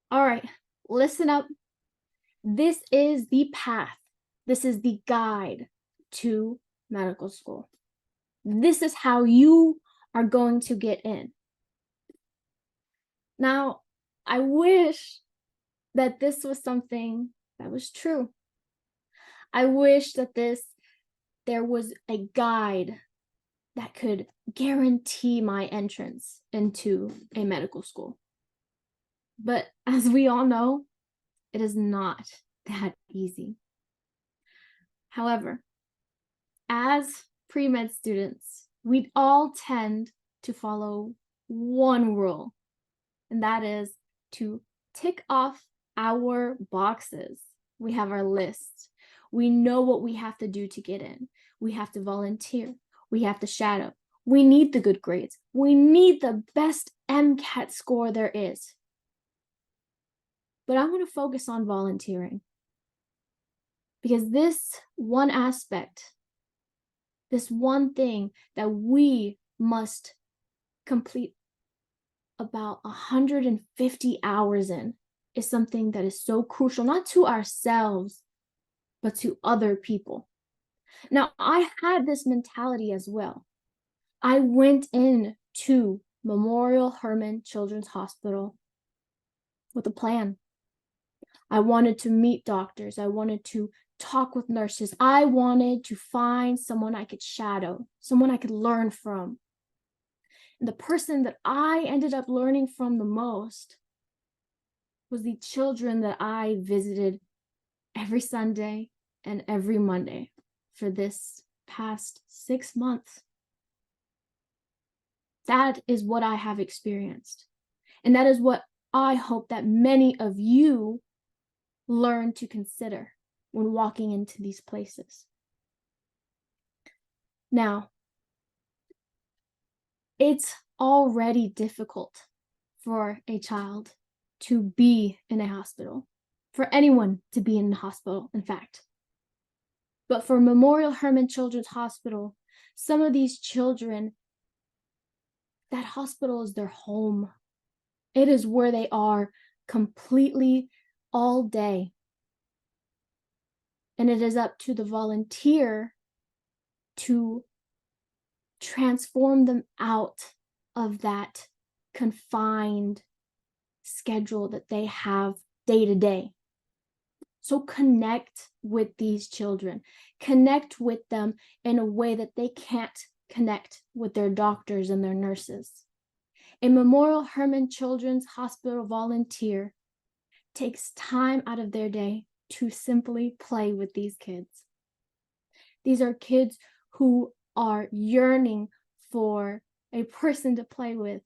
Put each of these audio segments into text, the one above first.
All right, listen up. This is the path. This is the guide to medical school. This is how you are going to get in. Now, I wish that this was something that was true. I wish that there was a guide that could guarantee my entrance into a medical school. But as we all know, it is not that easy. However, as pre-med students, we all tend to follow one rule, and that is to tick off our boxes. We have our list. We know what we have to do to get in. We have to volunteer. We have to shadow. We need the good grades. We need the best MCAT score there is. But I'm going to focus on volunteering, because this one aspect, this one thing that we must complete about 150 hours in, is something that is so crucial, not to ourselves, but to other people. Now, I had this mentality as well. I went into Memorial Hermann Children's Hospital with a plan. I wanted to meet doctors. I wanted to talk with nurses. I wanted to find someone I could shadow, someone I could learn from. And the person that I ended up learning from the most was the children that I visited every Sunday and every Monday for this past 6 months. That is what I have experienced. And that is what I hope that many of you learn to consider when walking into these places. Now, it's already difficult for a child to be in a hospital, for anyone to be in a hospital, in fact. But for Memorial Hermann Children's Hospital, some of these children, that hospital is their home. It is where they are completely all day. And it is up to the volunteer to transform them out of that confined schedule that they have day to day. So connect with these children. Connect with them in a way that they can't connect with their doctors and their nurses. A Memorial Hermann Children's Hospital volunteer takes time out of their day to simply play with these kids. These are kids who are yearning for a person to play with.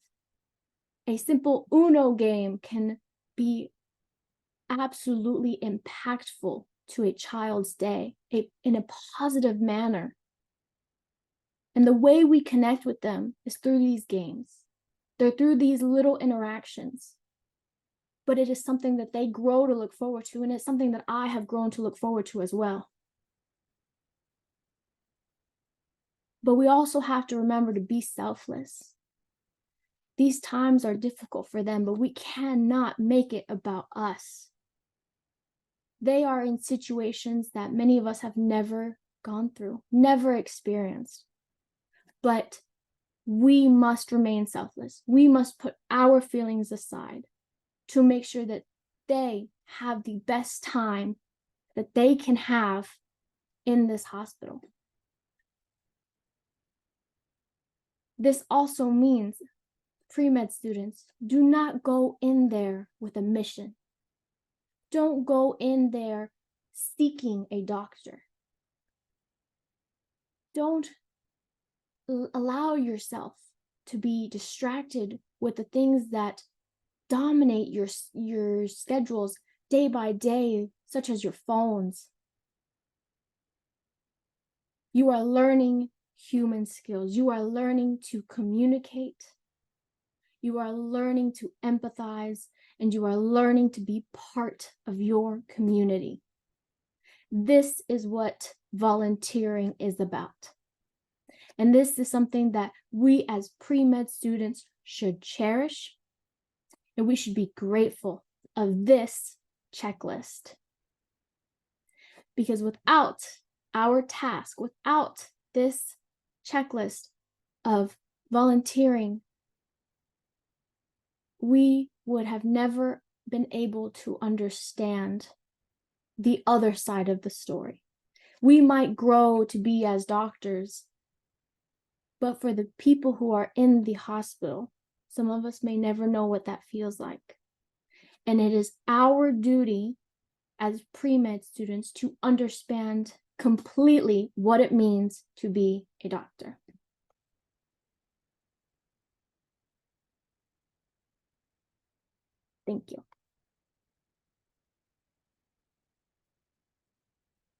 A simple Uno game can be absolutely impactful to a child's day in a positive manner. And the way we connect with them is through these games. They're through these little interactions. But it is something that they grow to look forward to, and it's something that I have grown to look forward to as well. But we also have to remember to be selfless. These times are difficult for them, but we cannot make it about us. They are in situations that many of us have never gone through, never experienced. But we must remain selfless. We must put our feelings aside to make sure that they have the best time that they can have in this hospital. This also means pre-med students, do not go in there with a mission. Don't go in there seeking a doctor. Don't allow yourself to be distracted with the things that dominate your schedules day by day, such as your phones. You are learning human skills. You are learning to communicate. You are learning to empathize, and you are learning to be part of your community. This is what volunteering is about. And this is something that we as pre-med students should cherish, and we should be grateful of this checklist. Because without our task, without this checklist of volunteering, we would have never been able to understand the other side of the story. We might grow to be as doctors, but for the people who are in the hospital, some of us may never know what that feels like. And it is our duty as pre-med students to understand completely what it means to be a doctor. Thank you.